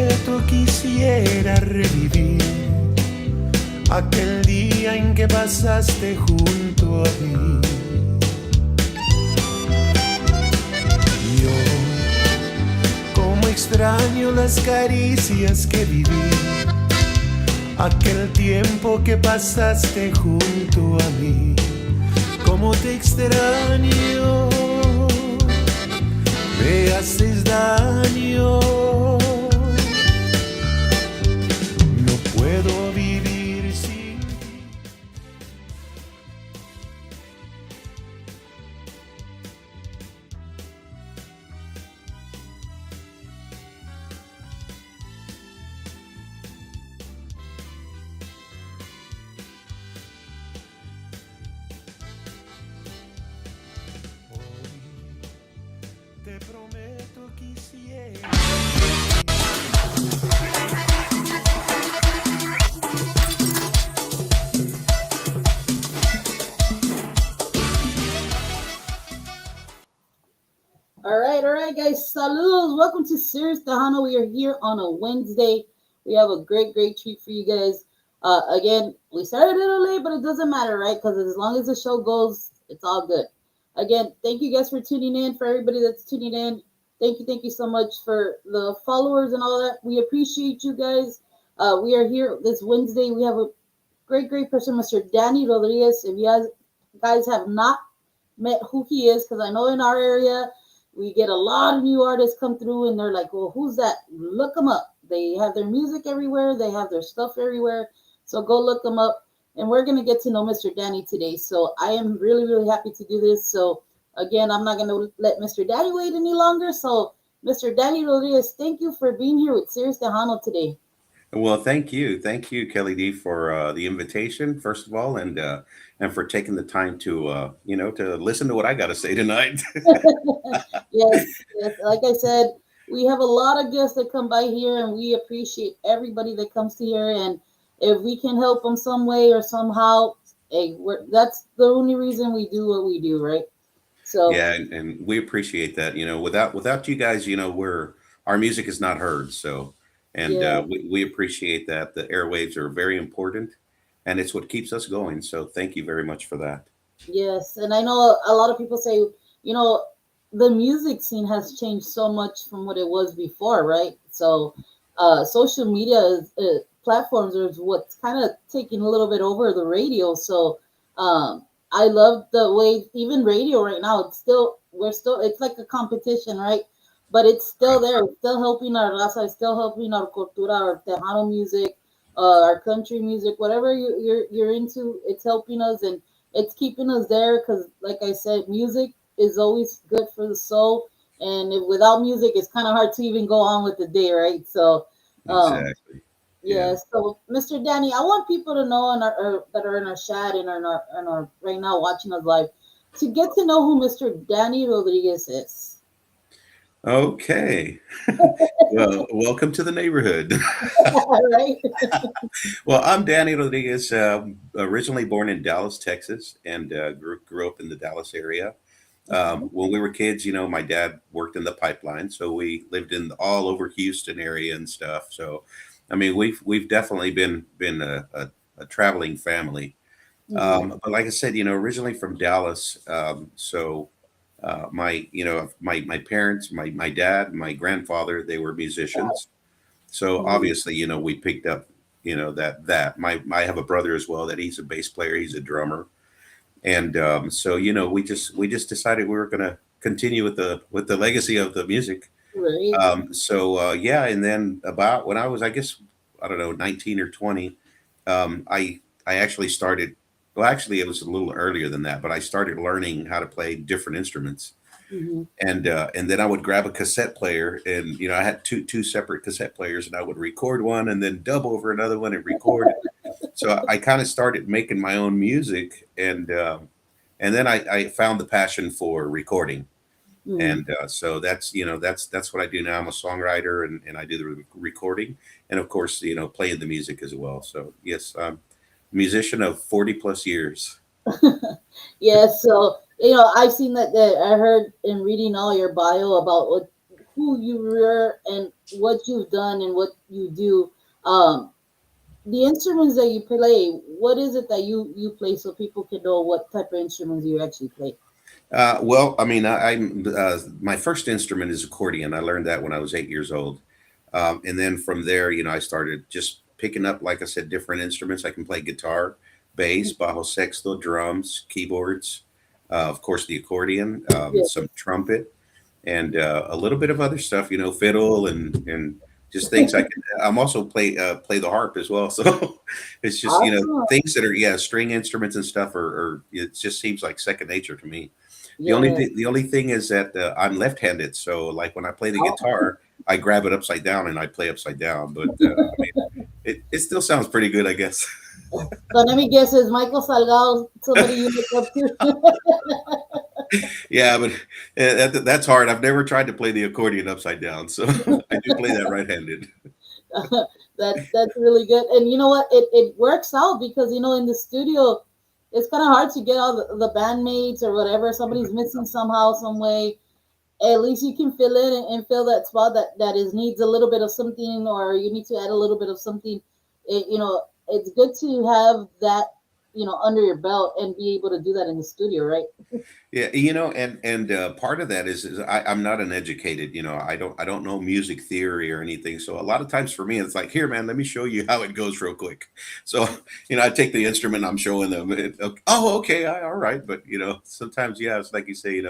prometo quisiera revivir aquel día en que pasaste junto a mí. Yo, como extraño las caricias que viví, aquel tiempo que pasaste junto a mí. Como te extraño, me haces daño. No puedo vivir sin ti. Hoy te prometo quisiera. All right, guys. Saludos. Welcome to Serious Tejano. We are here on a Wednesday. We have a great treat for you guys. Again, we started a little late, but it doesn't matter, right? Because as long as the show goes, it's all good. Again, thank you guys for tuning in. For everybody that's tuning in, thank you so much for the followers and all that. We appreciate you guys. We are here this Wednesday. We have a great person, Mr. Danny Rodriguez. If you guys have not met who he is, because I know in our area we get a lot of new artists come through and they're like, well, who's that? Look them up. They have their music everywhere, they have their stuff everywhere. So go look them up. And we're going to get to know Mr. Danny today. So I am really happy to do this. So again, I'm not going to let Mr. Danny wait any longer. So Mr. Danny Rodriguez, thank you for being here with Serious Tejano today. Well, thank you, Kelly D, for the invitation, first of all, and for taking the time to to listen to what I got to say tonight. Yes. Like I said, we have a lot of guests that come by here, and we appreciate everybody that comes to here. And if we can help them some way or somehow, hey, that's the only reason we do what we do, right? So, Yeah, and we appreciate that. Without you guys, we're our music is not heard. So, and yeah, we appreciate that. The airwaves are very important, and it's what keeps us going. So, thank you very much for that. yes. And I know a lot of people say, you know, the music scene has changed so much from what it was before, right? So, social media platforms is what's kind of taking a little bit over the radio. So, I love the way even radio right now. It's like a competition, right? But it's still Right. there. It's still helping our raza. It's still helping our cultura, our Tejano music, our country music, whatever you're into. It's helping us and it's keeping us there because, like I said, music is always good for the soul. And if, without music, it's kind of hard to even go on with the day, right? So, um, Exactly. Yeah. yeah. So, Mr. Danny, I want people to know that are in our chat and are in our right now watching us live to get to know who Mr. Danny Rodriguez is. Okay. Well, welcome to the neighborhood. Right? Well, I'm Danny Rodriguez, originally born in Dallas, Texas, and grew up in the Dallas area. Okay. When we were kids, my dad worked in the pipeline, so we lived in all over Houston area and stuff. So, I mean, we've definitely been a traveling family. Hmm. But like I said, originally from Dallas. So my parents, my dad, my grandfather, they were musicians. So Hmm. obviously, we picked up, that I have a brother as well that he's a bass player, he's a drummer, and so we just decided we were going to continue with the legacy of the music. Right. Yeah, and then about when I was, I guess, I don't know, 19 or 20, I actually started. Well, actually, it was a little earlier than that, but I started learning how to play different instruments, Hmm. and then I would grab a cassette player, and I had two separate cassette players, and I would record one, and then dub over another one and record. So I kind of started making my own music, and then I found the passion for recording, Hmm. and so that's what I do now. I'm a songwriter, and I do the recording, and of course, playing the music as well. So yes, I'm a musician of 40 plus years. Yeah. So I've seen that. I heard in reading all your bio about what. who you were and what you've done and what you do. Um, the instruments that you play, what is it that you play so people can know what type of instruments you actually play? Well, I mean, I'm my first instrument is accordion. I learned that when I was 8 years old, and then from there, I started just picking up, like I said, different instruments. I can play guitar, bass, bajo sexto, drums, keyboards, of course, the accordion, Yeah. some trumpet, and a little bit of other stuff. Fiddle and just things I can. I'm also play the harp as well. So it's just Awesome. things that are, yeah, string instruments and stuff are it just seems like second nature to me. Yes. The only thing is that I'm left-handed, so like when I play the Oh. guitar, I grab it upside down and I play upside down. But I mean, it still sounds pretty good, I guess. So let me guess, is Michael Salgado somebody you look up to? Yeah, but that's hard. I've never tried to play the accordion upside down, so I do play that right-handed. That's really good. And you know what? It works out because in the studio, it's kind of hard to get all the bandmates or whatever. Somebody's missing somehow, some way. At least you can fill in and fill that spot that is needs a little bit of something, or you need to add a little bit of something. It's good to have that under your belt and be able to do that in the studio, right? Yeah, and part of that is I'm not an educated, I don't know music theory or anything. So a lot of times for me, it's like, here, man, let me show you how it goes real quick. So I take the instrument, I'm showing them. Oh, okay, all right. But sometimes, yeah, it's like you say,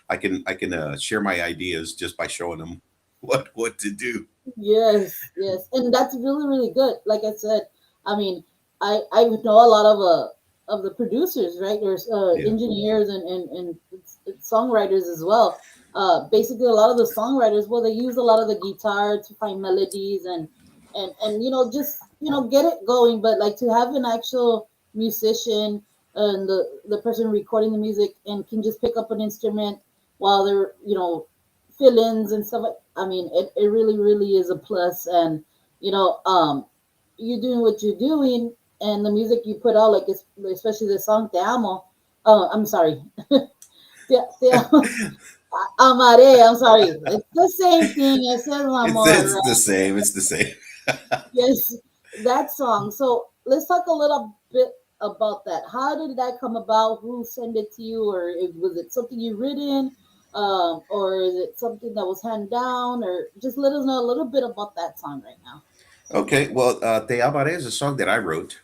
I can share my ideas just by showing them what to do. Yes, yes, and that's really really good. Like I said, I mean, I know a lot of the producers, right? There's Yeah. engineers and songwriters as well. Basically, a lot of the songwriters, well, they use a lot of the guitar to find melodies and just get it going. But like to have an actual musician and the person recording the music and can just pick up an instrument while they're fill-ins and stuff. I mean, it really, really is a plus. And you know, um, you doing what you're doing, and the music you put out, like especially the song "Te Amo." Oh, I'm sorry, Te Amo. Amare. I'm sorry. It's the same thing. It says amor, It's the right? same. It's the same. Yes, that song. So let's talk a little bit about that. How did that come about? Who sent it to you, or was it something you written, or is it something that was handed down, or just let us know a little bit about that song right now. Okay, well, Te Amaré is a song that I wrote.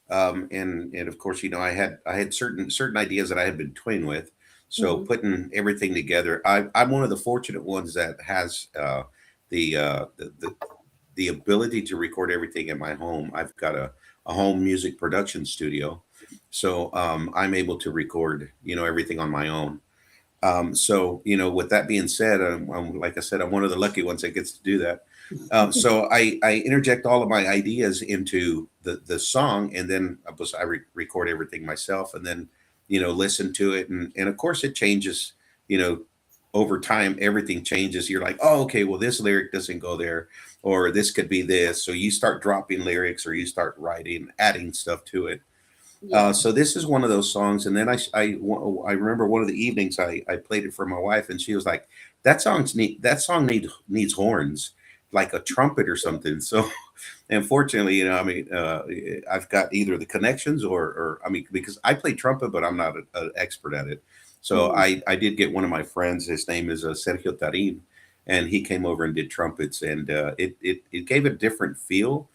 And of course, I had certain ideas that I had been toying with. So Hmm. putting everything together, I'm one of the fortunate ones that has the, uh, the the the ability to record everything at my home. I've got a home music production studio, so I'm able to record everything on my own. So, with that being said, like I said, I'm one of the lucky ones that gets to do that. So I interject all of my ideas into the song, and then record everything myself, and then listen to it, and of course it changes. You know, over time, everything changes. You're like, oh, okay, well this lyric doesn't go there, or this could be this. So you start dropping lyrics, or you start writing, adding stuff to it. Yeah. So this is one of those songs, and then I remember one of the evenings I played it for my wife, and she was like, That song needs horns, like a trumpet or something." So, unfortunately, I mean, I've got either the connections or I mean, because I play trumpet, but I'm not an expert at it. So Hmm. I did get one of my friends. His name is Sergio Tarin, and he came over and did trumpets, and it gave a different feel.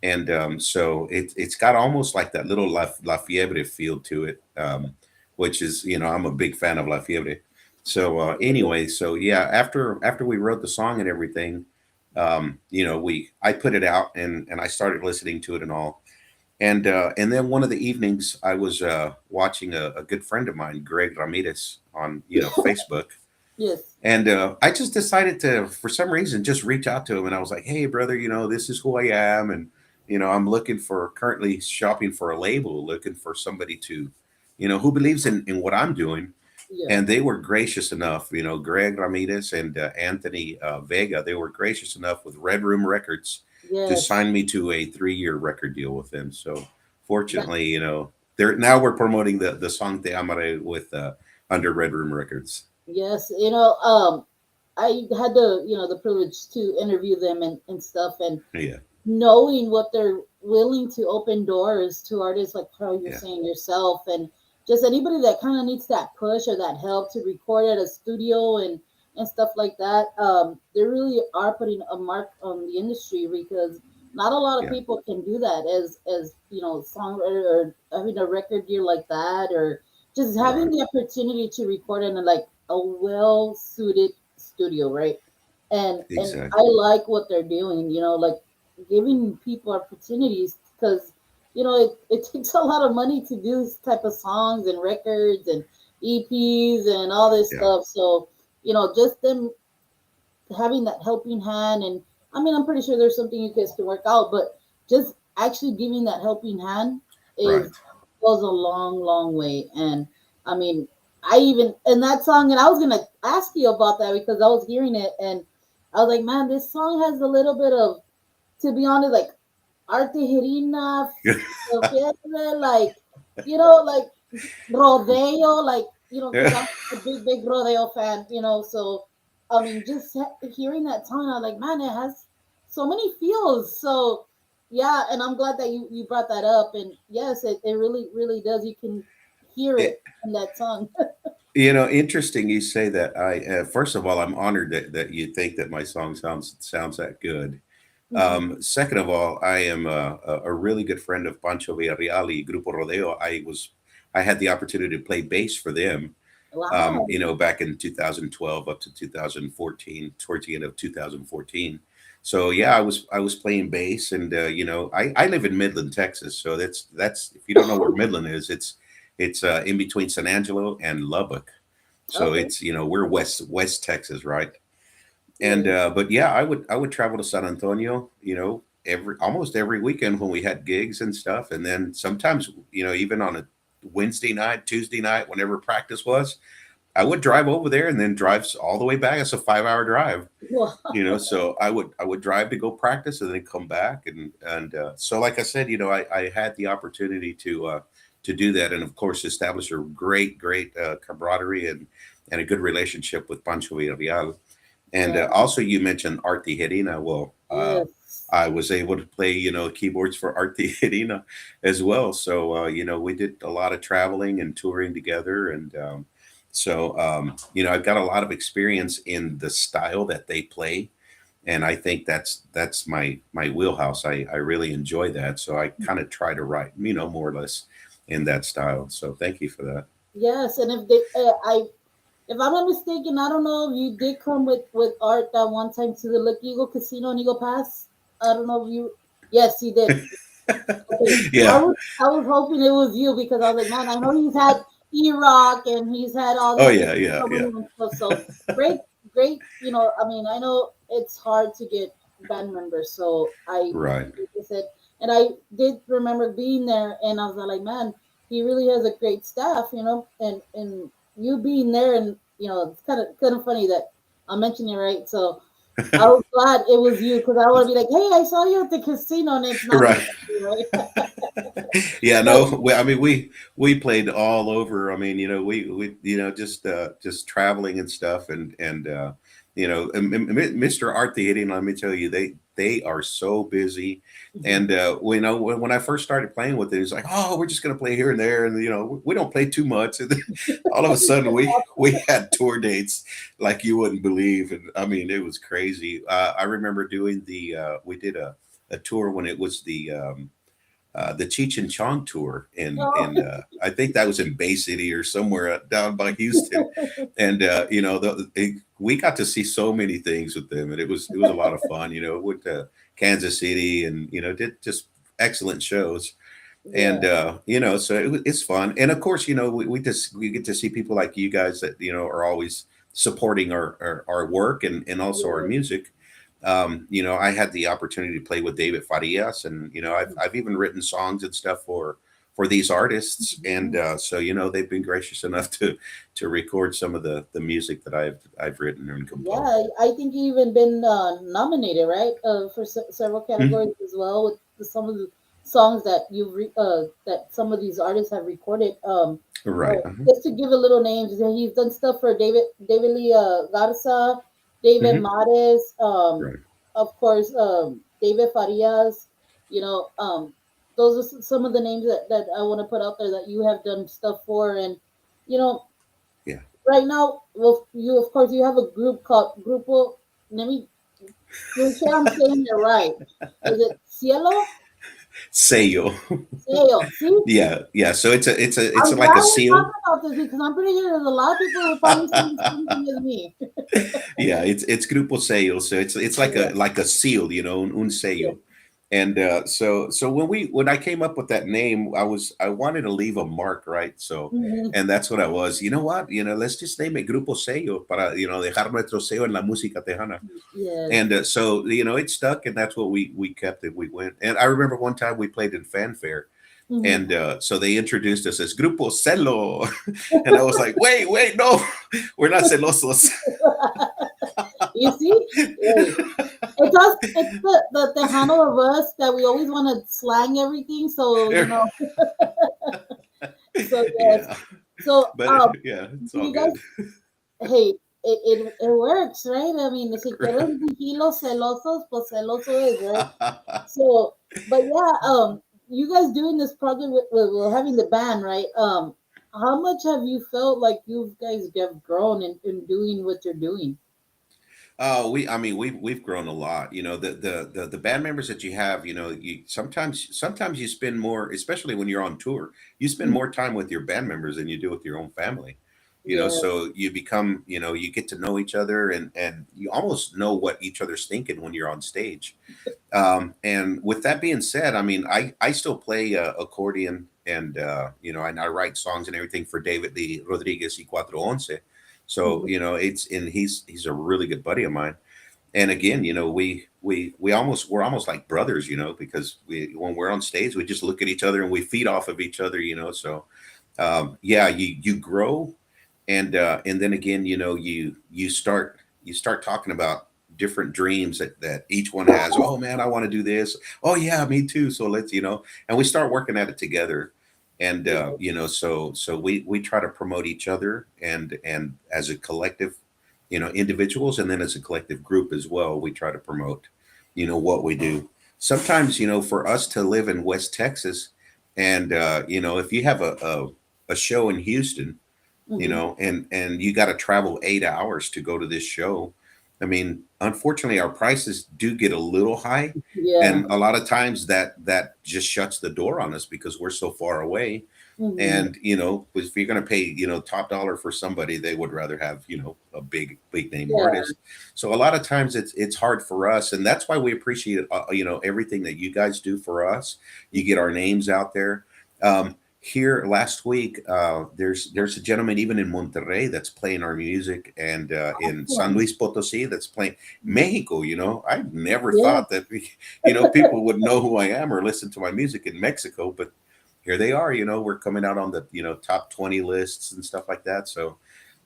And so it's got almost like that little La Fiebre feel to it, which is, I'm a big fan of La Fiebre. So anyway, so yeah, after we wrote the song and everything, I put it out, and I started listening to it and all. And then one of the evenings I was watching a good friend of mine, Greg Ramirez, on Facebook, Yes. and I just decided to, for some reason, just reach out to him. And I was like, hey, brother, this is who I am. And, I'm looking for, currently shopping for a label, looking for somebody to, who believes in what I'm doing. Yeah. And they were gracious enough, Greg Ramirez and Anthony Vega, they were gracious enough with Red Room Records to Yes. sign me to a 3-year record deal with them. So That, fortunately, now we're promoting the song Te Amare with under Red Room Records. yes. I had the the privilege to interview them and stuff, and Yeah, knowing what they're willing to open doors to artists like how you're yeah, saying yourself, and just anybody that kind of needs that push or that help to record at a studio and stuff like that. They really are putting a mark on the industry because not a lot of yeah, people can do that as songwriter or having a record deal like that, or just having right, the opportunity to record in like a well suited studio, right? And I exactly. like what they're doing, like giving people opportunities because it takes a lot of money to do this type of songs and records and EPs and all this Yeah, stuff. So just them having that helping hand, and I mean, I'm pretty sure there's something you guys can work out, but just actually giving that helping hand is right. goes a long, long way. And I mean, I even in that song, and I was gonna ask you about that because I was hearing it and I was like, man, this song has a little bit of, to be honest, like Arte Herina, like like rodeo, like because Yeah. I'm a big, big rodeo fan, so I mean, just hearing that song, I'm like, man, it has so many feels. So yeah, and I'm glad that you brought that up. And yes, it really, really does. You can hear It, it in that song. interesting you say that. I first of all, I'm honored that you think that my song sounds that good. Mhm. Second of all, I am a really good friend of Pancho Villarreal, Grupo Rodeo. I had the opportunity to play bass for them, Wow. back in 2012 up to 2014, towards the end of 2014. So yeah, I was playing bass, and I live in Midland, Texas. So that's if you don't know where Midland is, it's in between San Angelo and Lubbock. So Okay. it's we're West Texas, right? And Yeah. but yeah, I would travel to San Antonio, every almost every weekend when we had gigs and stuff, and then sometimes even on a Wednesday night, Tuesday night, whenever practice was, I would drive over there and then drive all the way back. It's a 5 hour drive, Wow. so I would drive to go practice and then come back, and so like I said, I had the opportunity to do that, and of course establish a great camaraderie and a good relationship with Pancho Villarreal. And Yeah. also, you mentioned Art Tijerina. Well, Yes. I was able to play, keyboards for Art Tijerina as well. So, we did a lot of traveling and touring together. And I've got a lot of experience in the style that they play. And I think that's my wheelhouse. I really enjoy that. So I kind of try to write, more or less in that style. So thank you for that. Yes. And if I'm not mistaken, I don't know if you did come with Art that one time to the Lucky Eagle Casino in Eagle Pass. I don't know if you. Yes, you did. Okay, Yeah. I was hoping it was you because I was like, man, I know he's had E-Rock and he's had all Oh these yeah, people yeah, come yeah. in and stuff. So great, great. I mean, I know it's hard to get band members, so Right. like I said, and I did remember being there, and I was like, man, he really has a great staff, and you being there, and it's kind of funny that I mentioned it, right? So I was glad it was you because I want to be like, hey, I saw you at the casino, and it's not Right. supposed to be, right? Yeah, But no, I mean, we played all over. I mean, we just traveling and stuff, Mr. Art Theater. Let me tell you, they are so busy. And when I first started playing with it, it's like, oh, we're just gonna play here and there, and we don't play too much. And then all of a sudden, we had tour dates like you wouldn't believe, and I mean, it was crazy. I remember doing we did a tour when it was the Cheech and Chong tour, no, and I think that was in Bay City or somewhere down by Houston, and we got to see so many things with them, and it was a lot of fun. Went to Kansas City, and did just excellent shows, yeah, and so it's fun, and of course, we get to see people like you guys that are always supporting our work and also our yeah, music. I had the opportunity to play with David Farias, and I've even written songs and stuff for these artists, and mhm. so they've been gracious enough to record some of the music that I've written and composed. Yeah. I think you even been nominated, right, for several Mhm. categories as well with some of the songs that that some of these artists have recorded. Right. Uh-huh. Just to give a little names, he's done stuff for David Lee Garza, David Hmm. Mares, Right. of course, David Farias. You know, those are some of the names that I want to put out there that you have done stuff for, and you know, Yeah. right now, well, you of course you have a group called Grupo. Let me make sure I'm saying it right. Is it Cielo? Sello. Cielo. See, Yeah, yeah. So it's I'm like glad a we're seal. talking about this because I'm pretty sure there's a lot of people who probably saying the same thing as me. Yeah, it's Grupo Sello. So it's Yeah, like a seal, un yeah. sello. And so when I came up with that name, I wanted to leave a mark, right? So Mhm. and that's what I was. You know what? Let's just name it Grupo Sello para dejar nuestro sello en la música tejana. Yes. And so it stuck, and that's what we kept it. We went, and I remember one time we played in fanfare, Mhm. and so they introduced us as Grupo Celo, and I was like, wait, no, we're not celosos. You see, hey, it's us. It's the Tejano of us that we always want to slang everything. So So yes. Yeah, So but yeah, it's do all you guys? good. Hey, it works, right? I mean, si quieres vigilos celosos, pues celoso is, right? So, but yeah, you guys doing this project with having the band, right? How much have you felt like you guys have grown in doing what you're doing? I mean, we've grown a lot. The band members that you have, you sometimes you spend more, especially when you're on tour, you spend Mhm. more time with your band members than you do with your own family. Yes. So you become, you get to know each other, and you almost know what each other's thinking when you're on stage. And with that being said, I mean, I still play accordion, and and I write songs and everything for David Lee Rodriguez y Cuatro Once. So Mhm. it's and he's a really good buddy of mine. And again, we're almost like brothers, because we when we're on stage, we just look at each other and we feed off of each other. So yeah, you grow, and then again, you start talking about different dreams that each one has. Oh man, I want to do this. Oh yeah, me too. So let's, and we start working at it together. And so we try to promote each other, and as a collective, individuals, and then as a collective group as well, we try to promote, what we do. Sometimes, for us to live in West Texas, and if you have a show in Houston, Mhm. and you got to travel 8 hours to go to this show. I mean, unfortunately, our prices do get a little high, Yeah. and a lot of times that just shuts the door on us because we're so far away. Mhm. And if you're going to pay, top dollar for somebody, they would rather have, a big name Yeah. artist. So a lot of times it's hard for us, and that's why we appreciate everything that you guys do for us. You get our names out there. Here last week, there's a gentleman even in Monterrey that's playing our music, and in San Awesome. Luis Potosi that's playing Mexico. I never Yeah. thought that people would know who I am or listen to my music in Mexico, but here they are. We're coming out on the top 20 lists and stuff like that. So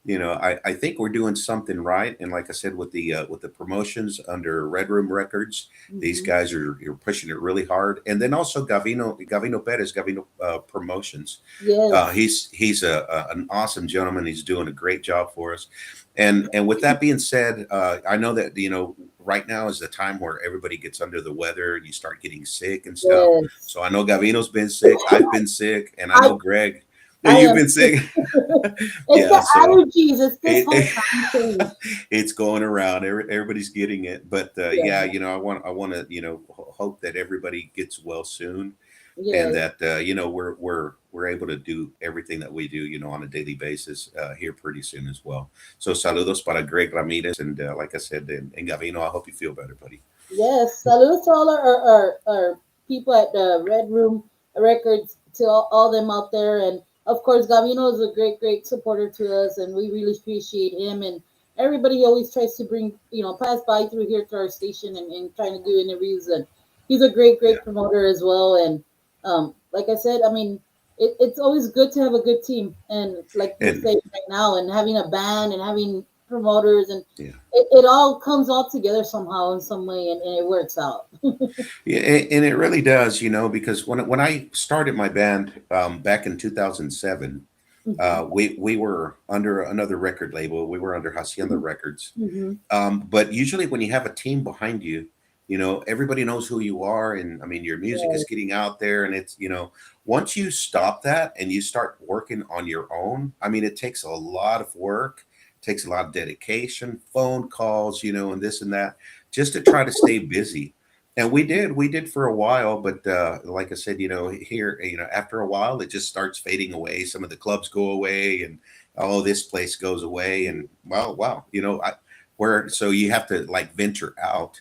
I think we're doing something right. And like I said, with the promotions under Red Room Records, these Mhm. guys are pushing it really hard. And then also Gavino Perez, Gavino Promotions. Yes. He's an awesome gentleman. He's doing a great job for us. And with that being said, I know that right now is the time where everybody gets under the weather. You start getting sick and stuff. Yes. So I know Gavino's been sick. I've been sick, and I I know Greg. Yeah, I you've am. been sick. It's Yeah, the so allergies. It's this whole it, time thing. it's going around. Everybody's getting it, but yeah, Yeah. I want to hope that everybody gets well soon, and Yes. that we're able to do everything that we do, on a daily basis here pretty soon as well. So saludos para Greg Ramirez, and like I said, and Gavino, I hope you feel better, buddy. Yes. Salutes to all our people at the Red Room Records, to all them out there. And of course, Gavino is a great supporter to us, and we really appreciate him. And everybody always tries to bring, pass by through here to our station and trying to do interviews. And he's a Yeah, great promoter as well. And like I said, I mean, it's always good to have a good team. And like you're and saying right now, and having a band and having promoters, and yeah. it all comes all together somehow in some way, and it works out. Yeah, and it really does, because when I started my band back in 2007, We were under another record label. We were under Hacienda Records. Mm-hmm. But usually, when you have a team behind you, everybody knows who you are, and I mean, your music Yeah. is getting out there, and it's once you stop that and you start working on your own, I mean, it takes a lot of work, takes a lot of dedication, phone calls, and this and that, just to try to stay busy. And we did for a while, but like I said, here, after a while, it just starts fading away. Some of the clubs go away, and oh, this place goes away, and well, wow, where so you have to like venture out.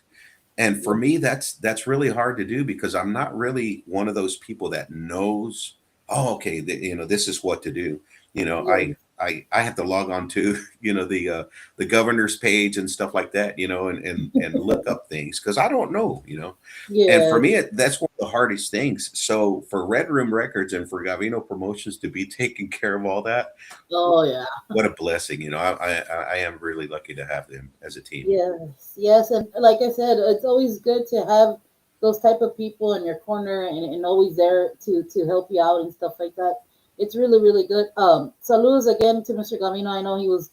And for me, that's really hard to do because I'm not really one of those people that knows, oh, okay, this is what to do. Yeah. I have to log on to the governor's page and stuff like that, and look up things because I don't know. And for Yeah. me, that's one of the hardest things. So for Red Room Records and for Gavino Promotions to be taking care of all that, Oh yeah. what a blessing. I am really lucky to have them as a team. Yes, yes, and like I said, it's always good to have those type of people in your corner and always there to help you out and stuff like that. It's really really good. Saludos again to Mr. Gavino. I know he was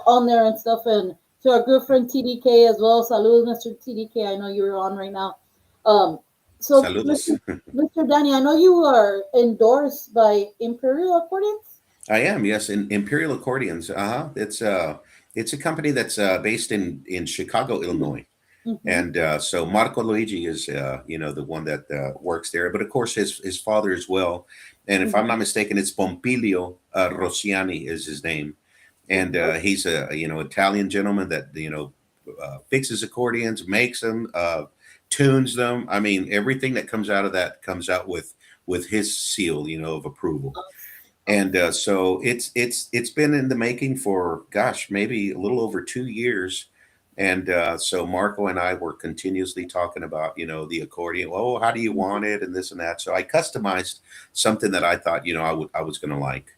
on there and stuff, and to our good friend TDK as well. Saludos, Mr. TDK. I know you're on right now. Um, so Saludos. Mr. Danny, I know you are endorsed by Imperial Accordions. I am, yes, in Imperial Accordions. Uh-huh. It's a company that's based in Chicago, Illinois. Mm-hmm. And so Marco Luigi is the one that works there, but of course his father as well. And if I'm not mistaken, it's Pompilio Rossiani is his name, and he's a Italian gentleman that fixes accordions, makes them, tunes them. I mean, everything that comes out of that comes out with his seal, of approval. And so it's been in the making for gosh, maybe a little over 2 years. And so Marco and I were continuously talking about the accordion. Oh, how do you want it, and this and that. So I customized something that I thought I was going to like.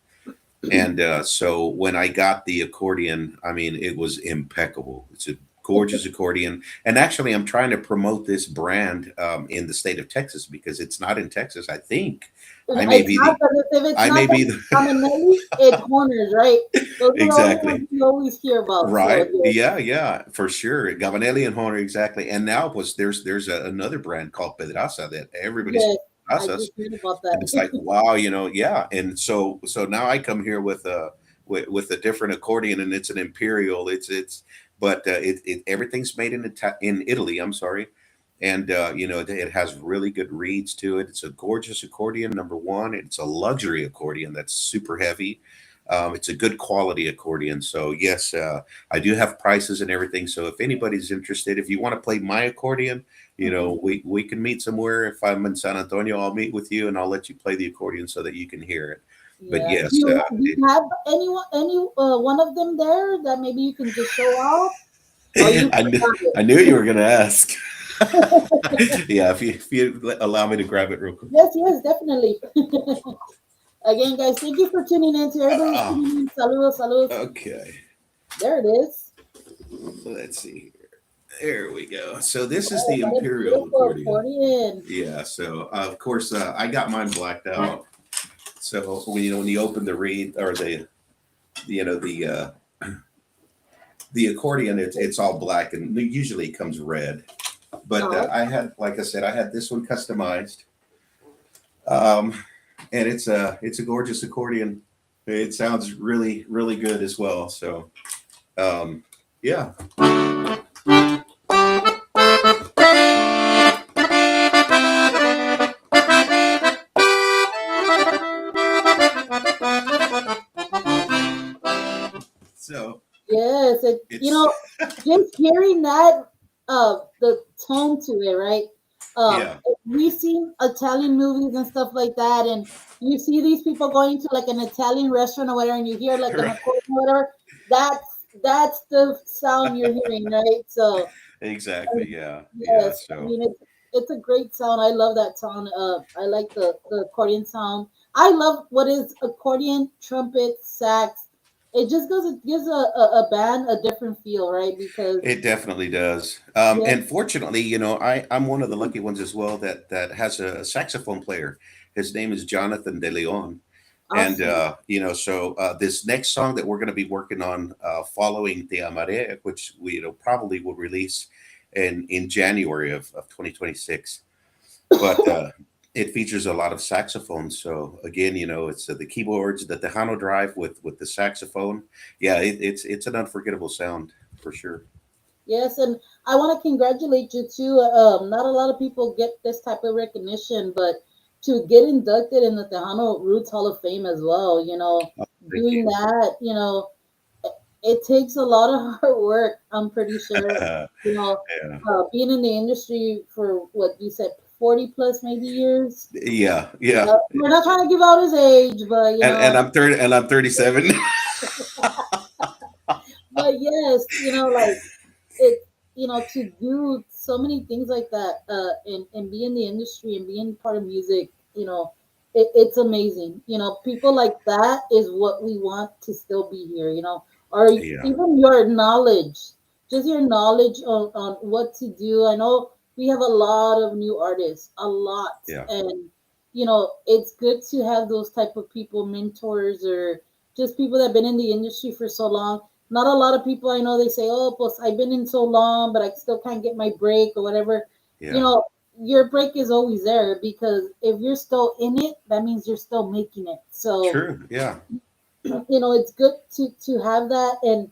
And so when I got the accordion, I mean, it was impeccable. It's a gorgeous accordion. And actually, I'm trying to promote this brand in the state of Texas because it's not in Texas. I think I may It's be not the that if it's I not may that be it's the Caminelli, it's Horners, right? Those are the only exactly. ones you always hear about. So Right. Yeah, yeah, for sure. Gabanelli and Horner, exactly. And now was there's another brand called Pedraza that everybody's yes, I Pedrazas. just heard about And it's that. like, wow, yeah. And so now I come here with a different accordion, and it's an imperial. But everything's made in Italy. I'm sorry, and it has really good reeds to it. It's a gorgeous accordion. Number one, it's a luxury accordion that's super heavy. It's a good quality accordion. So yes, I do have prices and everything. So if anybody's interested, if you want to play my accordion, Mhm. we can meet somewhere. If I'm in San Antonio, I'll meet with you and I'll let you play the accordion so that you can hear it. But Yeah. yes, Do you have any one of them there that maybe you can just show off? Or you I knew forgot I knew you were going to ask. Yeah, if you allow me to grab it real quick. yes, yes, definitely. Again, guys, thank you for tuning in. To everybody who's Oh, tuning in, saludos, saludos. okay. There it is. Let's see here. There we go. So this is Oh, the what a imperial beautiful accordion. accordion. Yeah. So of course I got mine blacked out. So when you open the reed or you know the accordion, it's all black and usually it comes red. But Oh, I had, like I said, I had this one customized, um, and it's a gorgeous accordion. It sounds really really good as well. So um, yeah. So yes, it's just hearing that, the tone to it, right? yeah. We've seen Italian movies and stuff like that, and you see these people going to like an Italian restaurant or whatever, and you hear like an Right. accordion or whatever. That's the sound you're hearing, right? So Exactly. Yeah. Yeah. yes, I So mean it's a great sound. I love that sound. I like the accordion sound. I love what is accordion, trumpet, sax. It just goes. It gives a band a different feel, right? Because it definitely does. yeah, And fortunately, I'm one of the lucky ones as well that has a saxophone player. His name is Jonathan De Leon, And Awesome. so this next song that we're going to be working on, following Te Amaré, which we probably will release in January of 2026. But it features a lot of saxophones. So again, it's the keyboards, the Tejano drive with the saxophone. Yeah, it's an unforgettable sound for sure. Yes, and I want to congratulate you too. Not a lot of people get this type of recognition, but to get inducted in the Tejano Roots Hall of Fame as well, Thank doing that, it takes a lot of hard work. I'm pretty sure, you. you know, Yeah, being in the industry for what you said, 40 plus maybe years. yeah, yeah. We're not trying to give out his age, but And I'm 37. yes, like it, to do so many things like that, and be in the industry and being part of music, it's amazing. People like that is what we want to still be here, or Yeah, even your knowledge, just your knowledge on what to do. I know we have a lot of new artists, a lot, yeah, and it's good to have those type of people, mentors, or just people that have been in the industry for so long. Not a lot of people I know, they say, "Oh, pues I've been in so long, but I still can't get my break or whatever." You yeah. know, your break is always there because if you're still in it, that means you're still making it. So, True. Yeah, it's good to have that. And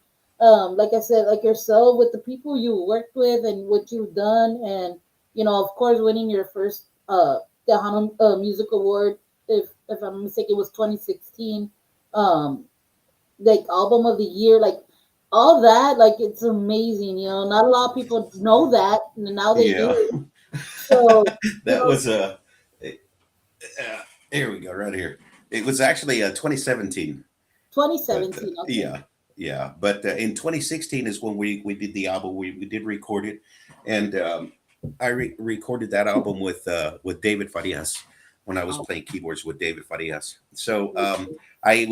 like I said, like yourself, with the people you worked with and what you've done, and of course, winning your first Tejano Music Award, if I'm mistaken, it was 2016. Um, like album of the year, like all that, like it's amazing. Not a lot of people know that, and now they yeah. do. So, you That know, was here we go, right here. It was actually 2017. But 2017. Okay. yeah, yeah. But in 2016 is when we did the album. We did record it, and I recorded that album with David Farias when I was Oh, playing keyboards with David Farias. So I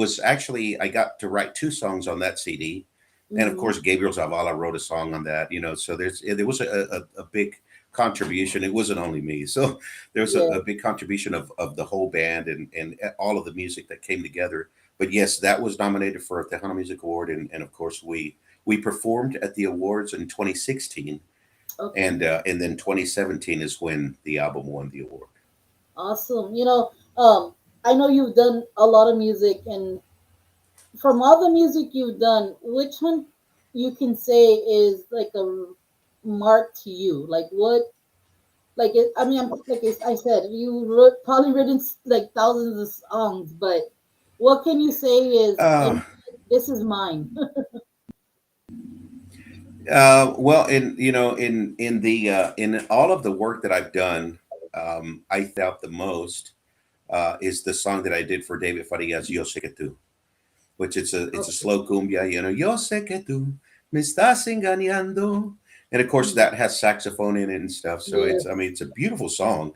got to write two songs on that CD, and of mhm. course Gabriel Zavala wrote a song on that. So there was a big contribution. It wasn't only me, so there was Yeah. a big contribution of the whole band and all of the music that came together. But yes, that was nominated for a Tejano Music Award, and of course we performed at the awards in 2016, Okay. and then 2017 is when the album won the award. Awesome. I know you've done a lot of music, and from all the music you've done, which one you can say is like a mark to you? Like what? Like I mean, like I said, you probably written like thousands of songs, but what can you say is, Uh, this is mine? well, in all of the work that I've done, I felt the most is the song that I did for David Farias, Yo sé que tú, which it's a Okay. slow cumbia, Yo sé que tú me estás engañando, and of course Mm. that has saxophone in it and stuff. So Yes. it's a beautiful song.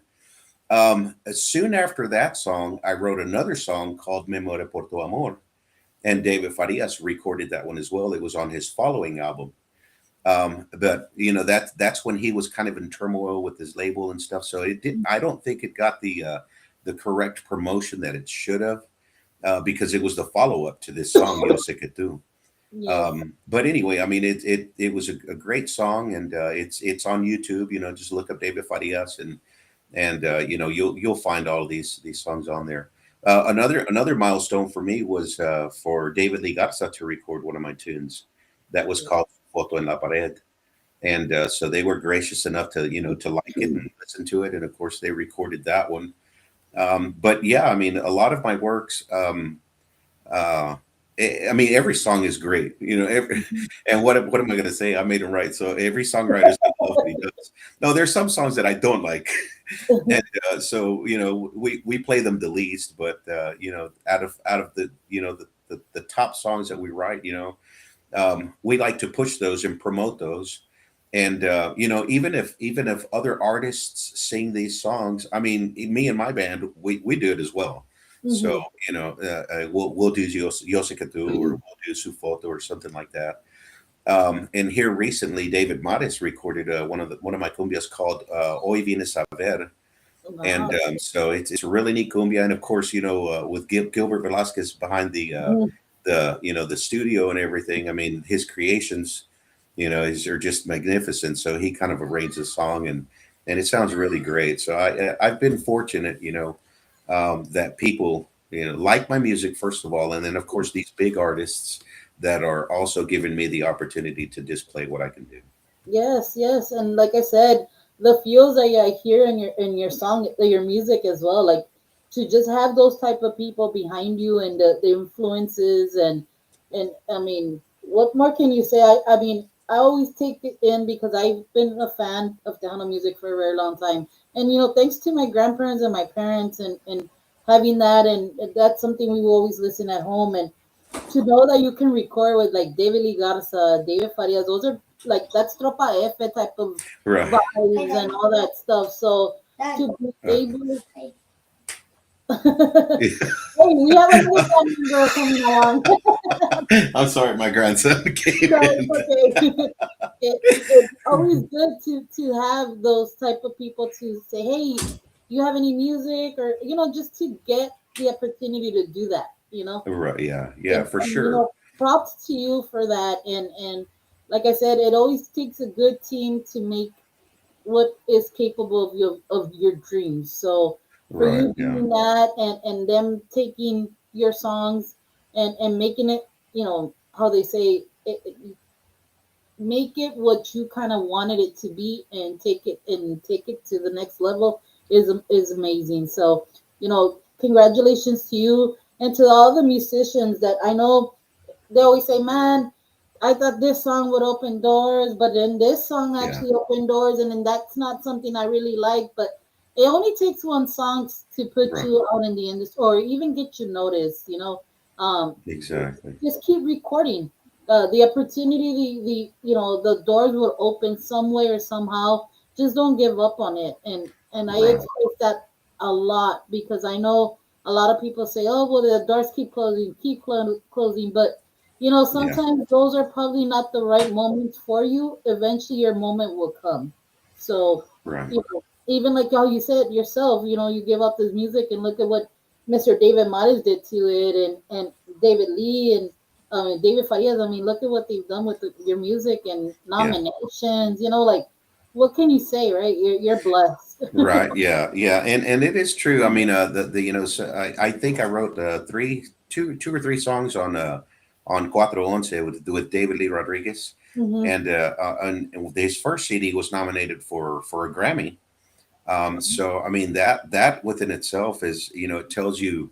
Soon after that song, I wrote another song called Me Muero por tu amor, and David Farias recorded that one as well. It was on his following album. But that's when he was kind of in turmoil with his label and stuff. So it did. I don't think it got the correct promotion that it should have, because it was the follow up to this song Yo sé que tú. Yes. But anyway, I mean it was a great song, and it's on YouTube. Just look up David Farias, and you'll find all of these songs on there. Another milestone for me was for David Lee Garza to record one of my tunes that was called Foto en la Pared. And so they were gracious enough to like it and listen to it, and of course they recorded that one. But yeah, I mean, a lot of my works. Uh, I mean, every song is great, and what am I going to say? I made him right, so every songwriter's going to love what he does. No, there's some songs that I don't like, and so we play them the least. But out of the the top songs that we write, we like to push those and promote those. And even if other artists sing these songs, I mean, me and my band, we do it as well. So Hmm. we'll do Yo sé que tú, or we'll do Su Foto or something like that. And here recently, David Mares recorded one of my cumbias called Hoy Vienes a Ver, And Wow. so it's a really neat cumbia. And of course, with Gilbert Velasquez behind Mm. the studio and everything. I mean, his creations, are just magnificent. So he kind of arranged the song, and it sounds really great. So I've been fortunate, that people like my music first of all, and then of course these big artists that are also giving me the opportunity to display what I can do. Yes, yes, and like I said, the feels that I hear in your song, your music as well, like to just have those type of people behind you and the influences and I mean, what more can you say? I mean, I always take it in because I've been a fan of Tejano music for a very long time, and thanks to my grandparents and my parents and having that, and that's something we will always listen at home and to know that you can record with like David Lee Garza, David Farias, those are like that's Tropa F type of Right. vibes and all that stuff. So to be Uh, able, hey, we have another family member coming along. I'm sorry, my grandson came No, it's in. okay. It's always good to have those type of people to say, hey, you have any music or just to get the opportunity to do that. Right. Yeah. Yeah. and, For and sure. props to you for that and like I said, it always takes a good team to make what is capable of your dreams. So for Right. you Yeah. doing that and them taking your songs and making it, how they say make it what you kind of wanted it to be and take it to the next level is amazing. So congratulations to you and to all the musicians that I know. They always say, man, I thought this song would open doors, but then this song Yeah. actually opened doors, and then that's not something I really like. But it only takes one song to put Right. you out in the industry or even get you noticed. Um, Exactly. just keep recording. The opportunity, the doors will open some way or somehow. Just don't give up on it. And I Right. expect that a lot because I know a lot of people say, "Oh, well, the doors keep closing," but Yeah. sometimes those are probably not the right moments for you. Eventually, your moment will come. So, Right. even like how you said yourself, you give up this music and look at what Mr. David Mares did to it, and David Lee and David Farias. I mean, look at what they've done with your music and Yeah. nominations. Like what can you say, right? You're blessed. Right. Yeah. Yeah. And it is true. I mean, the so I think I wrote two or three songs on Cuatro Once with David Lee Rodriguez, Hmm. and his first CD was nominated for a Grammy. So I mean that within itself is it tells you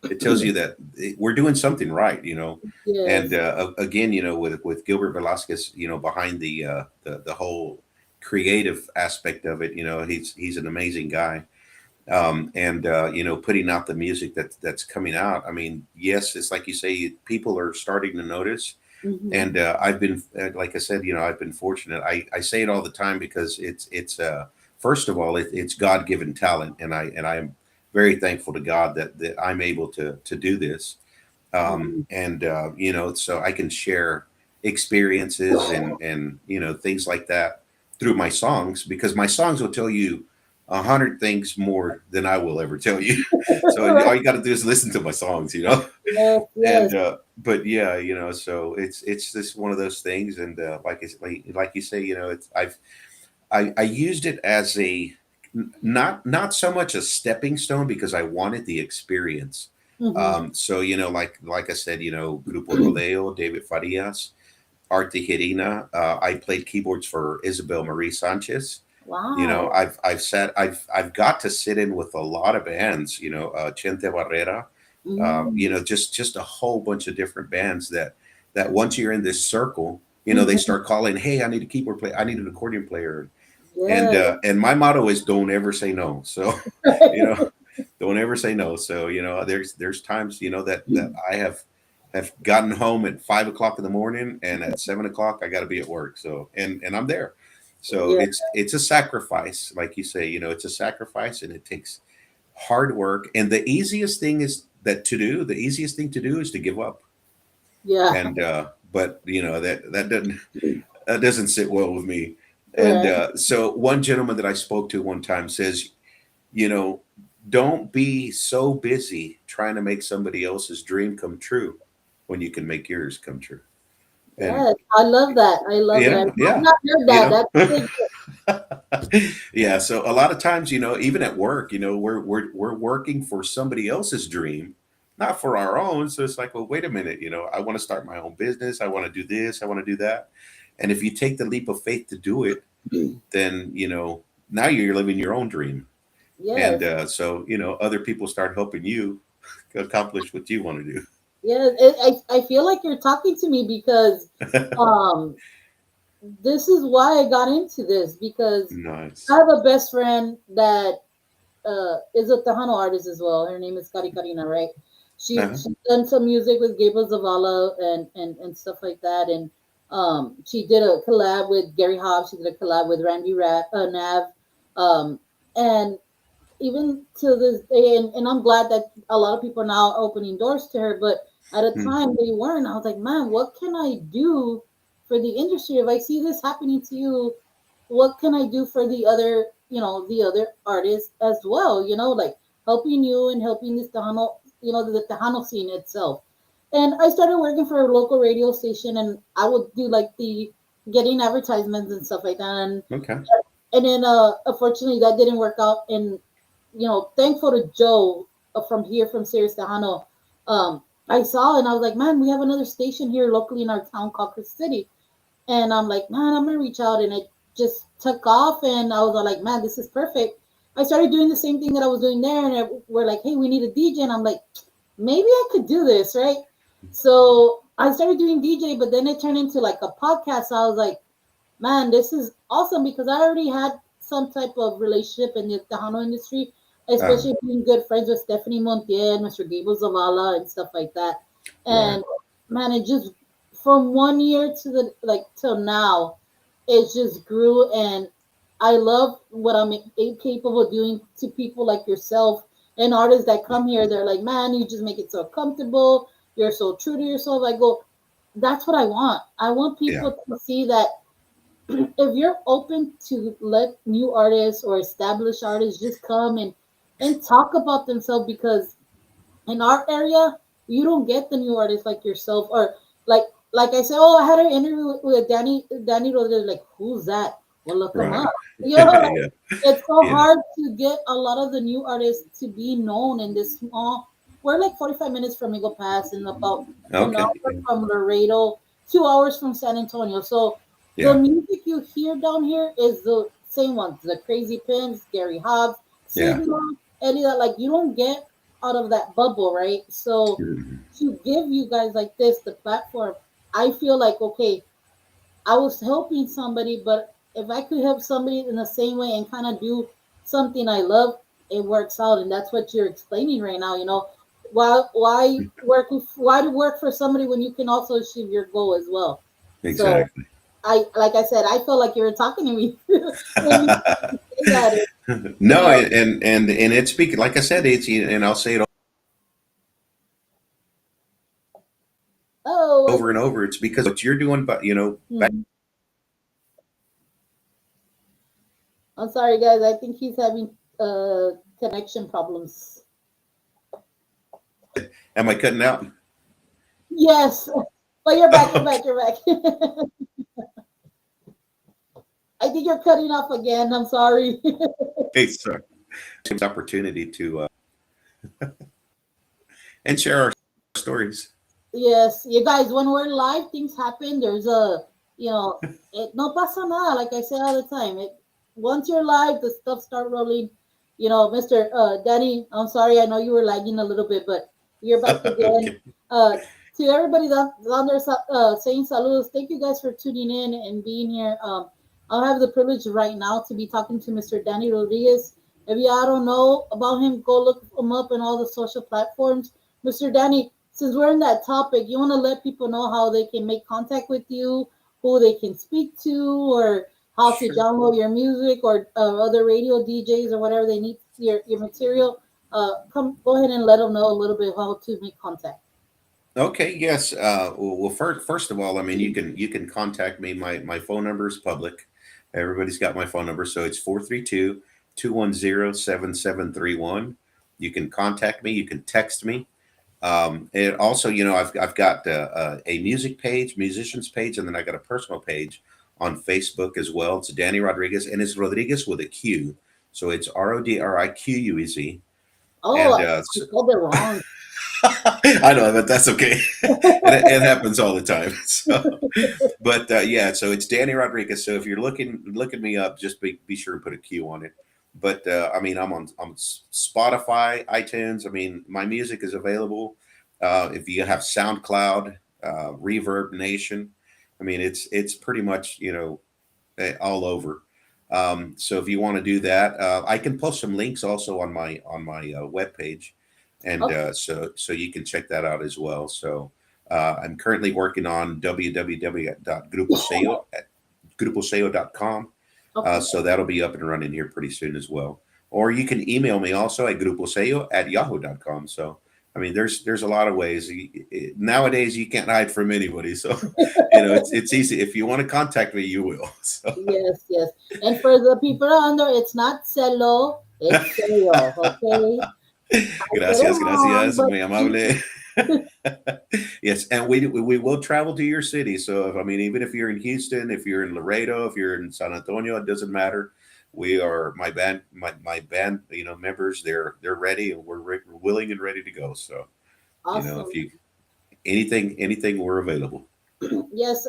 that we're doing something right, and Yes. again, with Gilbert Velasquez, behind the whole creative aspect of it, he's an amazing guy, and putting out the music that's coming out. I mean, yes, it's like you say, people are starting to notice, Hmm. and I've been, like I said, I've been fortunate. I say it all the time because it's first of all, it's God given talent, and I'm very thankful to God that I'm able to do this, and so I can share experiences and things like that through my songs, because my songs will tell you 100 things more than I will ever tell you. So all you got to do is listen to my songs. Yes. Yes. And but yeah, so it's just one of those things, and like you say, I used it as a not so much a stepping stone, because I wanted the experience. Hmm. So like I said, Grupo Rodeo, David Farias, Art Tijerina. I played keyboards for Isabel Marie Sanchez. Wow. I've got to sit in with a lot of bands. Chente Barrera. Mm. Just a whole bunch of different bands that once you're in this circle, they Mhm. start calling, "Hey, I need a keyboard player. I need an accordion player." And Yes. my motto is don't ever say no. So you know, don't ever say no. So there's times that I have gotten home at 5 o'clock in the morning, and at 7 o'clock I got to be at work. So and I'm there. So Yeah. it's a sacrifice, like you say. It's a sacrifice, and it takes hard work. And the easiest thing to do is to give up. Yeah. And but that doesn't sit well with me. And Right. so one gentleman that I spoke to one time says, you know, don't be so busy trying to make somebody else's dream come true when you can make yours come true. And Yes, I love that. I love that. yeah, I've yeah, not heard you that. know. That's big. Yeah, so a lot of times, even at work, we're working for somebody else's dream, not for our own. So it's like, well, wait a minute, I want to start my own business. I want to do this. I want to do that. And if you take the leap of faith to do it, then now you're living your own dream. And Yes, so other people start helping you accomplish what you want to do. yes. I feel like you're talking to me because um this is why I got into this because I Nice. have a best friend that is a Tejano artist as well. Her name is Kari Karina, right? Uh-huh. She's done some music with Gabriel Zavala and stuff like that. And she did a collab with Gary Hobbs. She did a collab with Nav. Um, and even to this day, and I'm glad that a lot of people are now opening doors to her, but at a Hmm. time they weren't. I was like, man, what can I do for the industry? If I see this happening to you, what can I do for the other, the other artists as well, like helping you and helping this Tejano, the Tejano scene itself. And I started working for a local radio station and I would do like the getting advertisements and stuff like that. Okay. And then unfortunately that didn't work out. And thankful to Joe from here from Sirius Tejano. I saw and I was like, man, we have another station here locally in our town called Chris City. And I'm like, man, I'm gonna reach out, and it just took off. And I was like, man, this is perfect. I started doing the same thing that I was doing there, and we're like, hey, we need a DJ, and I'm like, maybe I could do this, right? So I started doing DJ, but then it turned into like a podcast. So I was like, man, this is awesome because I already had some type of relationship in the Tejano industry, Uh, especially being good friends with Stephanie Montiel, Mr. Gabriel Zavala, and stuff like that. right. And man, it just from 1 year to the like till now, it just grew, and I love what I'm capable of doing to people like yourself and artists that come here. They're like, man, you just make it so comfortable. You're so true to yourself. I go, that's what I want. I want Yeah. people to see that if you're open to let new artists or established artists just come and talk about themselves because in our area you don't get the new artists like yourself or like like I said, oh, I had an interview with Danny Rodriguez. Like, who's that? Well, look him Right. up. Like, Yeah. it's so Yeah. hard to get a lot of the new artists to be known in this small. We're like 45 minutes from Eagle Pass and about an Okay. hour from Laredo, 2 hours from San Antonio. So the Yeah. music you hear down here is the same ones: the Crazy Pimps, Gary Hobbs, Yeah. Sigma, Eddie. That like you don't get out of that bubble, right? So Mhm. to give you guys like this the platform, I feel like okay, I was helping somebody, but if I could help somebody in the same way and kind of do something I love, it works out, and that's what you're explaining right now. Why to work for somebody when you can also achieve your goal as well? So Exactly. like I said, I felt like you were talking to me when you say that. You No, know, and it's speaking like I said, it's and I'll say it oh, over and over. It's because what you're doing, but back hmm. I'm sorry, guys. I think he's having connection problems. am I cutting out? Yes, but you're back. You're Okay. back. You're back. I think you're cutting off again. I'm sorry. Sorry. It's opportunity to and share our stories. Yes, you guys. When we're live, things happen. There's no pasa nada. Like I say all the time, once you're live, the stuff start rolling. Mr. Danny, I'm sorry. I know you were lagging a little bit, but you're back again. Okay. Uh, to everybody down there saying saludos, thank you guys for tuning in and being here. I have the privilege right now to be talking to Mr. Danny Rodriguez. If you all don't know about him, go look him up on all the social platforms. Mr. Danny, since we're in that topic, you want to let people know how they can make contact with you, who they can speak to, or how to Sure. download your music or other radio DJs or whatever they need your material. Come, go ahead and let them know a little bit how to make contact. Okay. Yes. Well, first of all, I mean, you can contact me. My phone number is public. Everybody's got my phone number, so it's 432 210-7731. You can contact me. You can text me. And also, I've got a music page, musicians page, and then I got a personal page on Facebook as well. It's Danny Rodriguez, and it's Rodriguez with a Q. So it's Rodriquez. Oh, And I spelled it wrong. I know, but that's okay. It happens all the time. So, but yeah, so it's Danny Rodriguez. So if you're looking me up, just be sure to put a Q on it. But I mean, I'm on Spotify, iTunes. I mean, my music is available. If you have SoundCloud, Reverb Nation, I mean, it's pretty much all over. So if you want to do that, I can post some links also on my webpage, and Okay. so you can check that out as well. So I'm currently working on www.gruposeo.com. Okay. So that'll be up and running here pretty soon as well. Or you can email me also at gruposeo@yahoo.com. So I mean, there's a lot of ways. Nowadays, you can't hide from anybody. So it's easy. If you want to contact me, you will. So. Yes, yes. And for the people under, it's not celo, it's seo, okay? I said it Gracias, wrong, gracias, but muy amable. Yes, and we will travel to your city. So if, I mean, even if you're in Houston, if you're in Laredo, if you're in San Antonio, it doesn't matter. We are my band, members. They're ready, and we're willing and ready to go. So awesome. if you anything, we're available. Yes,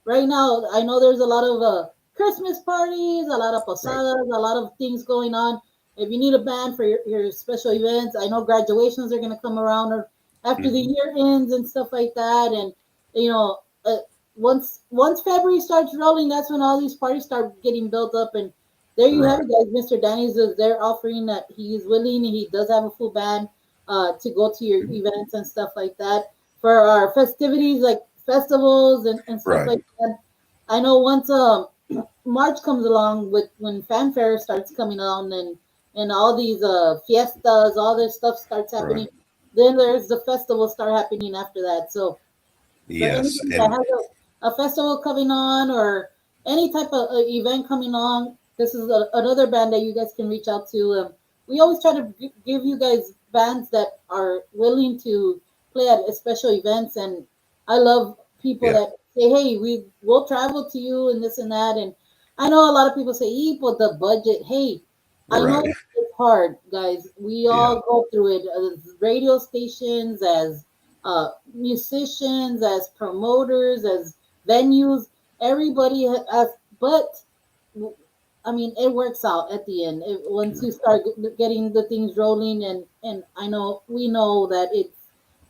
right now I know there's a lot of Christmas parties, a lot of Right. posadas, a lot of things going on. If you need a band for your special events, I know graduations are gonna come around or after the Hmm. year ends and stuff like that. And you know, once February starts rolling, that's when all these parties start getting built up. And there you have Right. it, guys. Mr. Danny's is they're offering that he is willing. He does have a full band to go to your events and stuff like that for our festivities like festivals and stuff Right. like that. I know once March comes along with when fanfare starts coming on and all these fiestas, all this stuff starts happening. Right. Then there's the festivals start happening after that. So for Yes, anybody that and has a festival coming on or any type of event coming on, this is another band that you guys can reach out to. We always try to give you guys bands that are willing to play at special events, and I love people yeah, that say, "Hey, we will travel to you and this and that." And I know a lot of people say, "But the budget." Hey, I know right. it's hard, guys. We Yeah, all go through it as radio stations, as musicians, as promoters, as venues. Everybody has, but I mean, it works out at the end. Once you start getting the things rolling, and I know we know that it's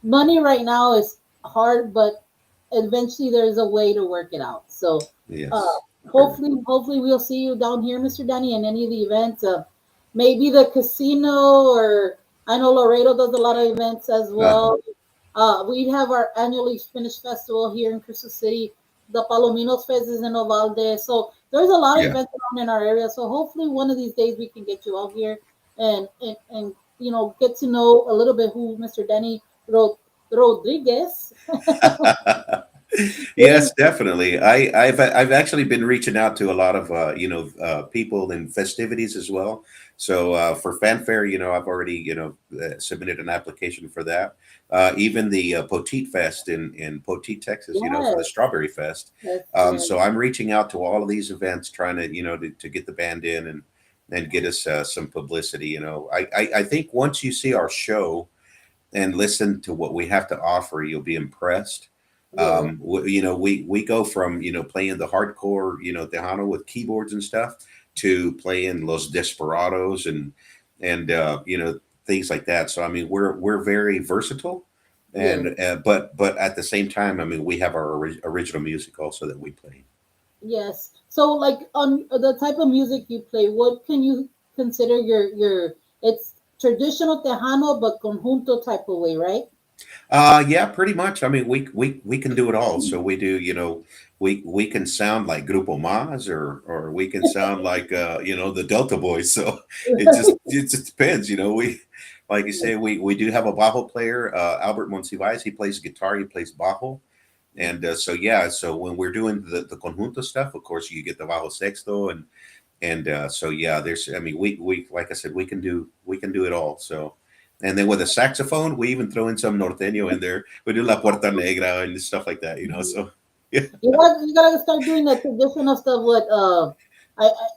money right now is hard, but eventually there's a way to work it out. So, uh, yes. Sure. hopefully we'll see you down here, Mr. Danny, in any of the events. Maybe the casino, or I know Laredo does a lot of events as Uh-huh. well. We have our annually Spanish festival here in Crystal City. The Palominos Fest is in Ovalde. So there's a lot of Yeah. events around in our area. So hopefully one of these days we can get you out here and get to know a little bit who Mr. Danny Rodriguez is. Yes, definitely. I've actually been reaching out to a lot of people in festivities as well. So for fanfare, I've already submitted an application for that. Even the Poteet Fest in Poteet, Texas, for Yes, the Strawberry Fest. yes, yes, So I'm reaching out to all of these events, trying to to get the band in and get us some publicity. I think once you see our show and listen to what we have to offer, you'll be impressed. yes, We go from playing the hardcore Tejano with keyboards and stuff to playing Los Desperados and things like that. So I mean, we're very versatile, yes. and but at the same time, I mean, we have our original music also that we play. Yes. So, like on the type of music you play, what can you consider your? It's traditional Tejano, but conjunto type of way, right? Yeah, pretty much. I mean, we can do it all. So we do, we can sound like Grupo Maz, or we can sound like the Delta Boys. So it just depends. We, like you say, we do have a bajo player, Albert Monsivais. He plays guitar, he plays bajo, and so yeah. So when we're doing the conjunto stuff, of course, you get the bajo sexto And so yeah, there's I mean we like I said we can do it all. So and then with a saxophone, we even throw in some norteño in there. We do La Puerta Negra and stuff like that, you know. So yeah, You gotta start doing the traditional stuff with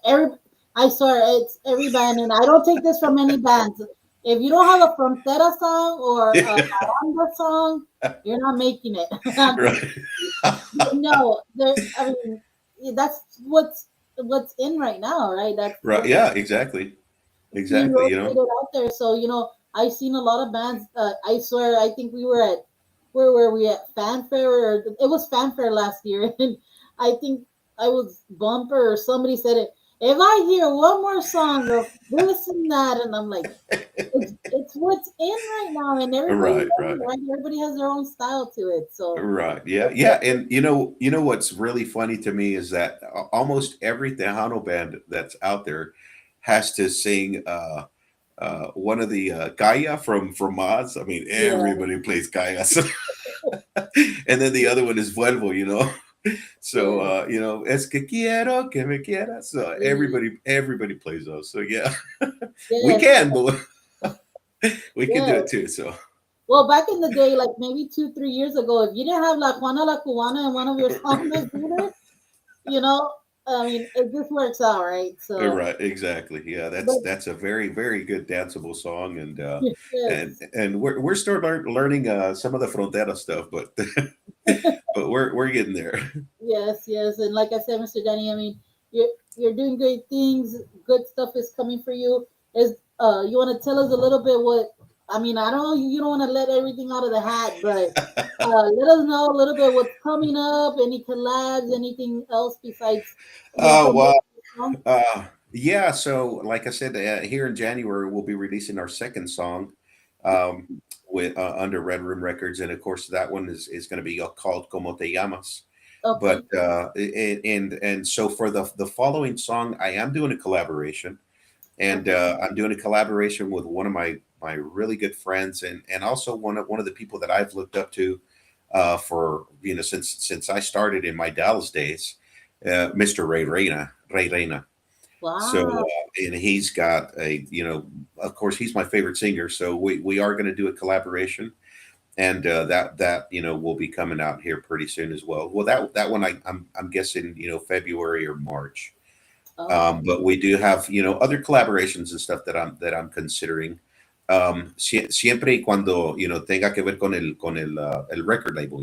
every I swear it's every band, and I don't take this from any bands. If you don't have a frontera song or a yeah, caramba song, you're not making it. I'm just right, no, there. I mean, that's what's in right now, right? That's right, what's yeah, exactly, being exactly. You know, rotated out there. So I've seen a lot of bands. I swear, I think we were at where were we at Fanfare? Or it was Fanfare last year, and I think I was Bumper or somebody said it. If I hear one more song of this and that, and I'm like, it's what's in right now, and everybody right, does it, right. right? Everybody has their own style to it. So Right. Yeah. it's Yeah. And you know what's really funny to me is that almost every Tejano band that's out there has to sing one of the Kaya from Maz. I mean, yeah, everybody plays Kaya. So, and then the other one is Vuelvo, you know. So yeah, es que quiero que me quiera. So yeah, everybody plays those. So yeah, we yes, can, but we can do yes. it too. So Well, back in the day, like maybe 2, 3 years ago, if you didn't have La Juana La Cubana in one of your songs either, you know, I mean, it just works out, right? So, Right, exactly. Yeah, that's but that's a very, very good danceable song, and yes, and we're still learning some of the frontera stuff, but but we're getting there. yes, yes. And like I said, Mr. Danny, I mean, you're doing great things. Good stuff is coming for you. Is you want to tell us a little bit what? I mean, I don't know. You don't want to let everything out of the hat, but let us know a little bit what's coming up. Any collabs? Anything else besides Oh promoting well, the song? yeah. So like I said, here in January we'll be releasing our second song um, with under Red Room Records, and of course that one is going to be called "Como Te Llamas." But Okay. and so for the following song, I am doing a collaboration, and Okay. I'm doing a collaboration with one of my really good friends, and also one of the people that I've looked up to for since I started in my Dallas days, Mr. Ray Reina. So Wow. and he's got a of course he's my favorite singer, so we are going to do a collaboration, and that will be coming out here pretty soon as well. Well, that one I'm guessing February or March. Oh, But we do have other collaborations and stuff that I'm considering. Siempre y cuando tenga que ver con el record label.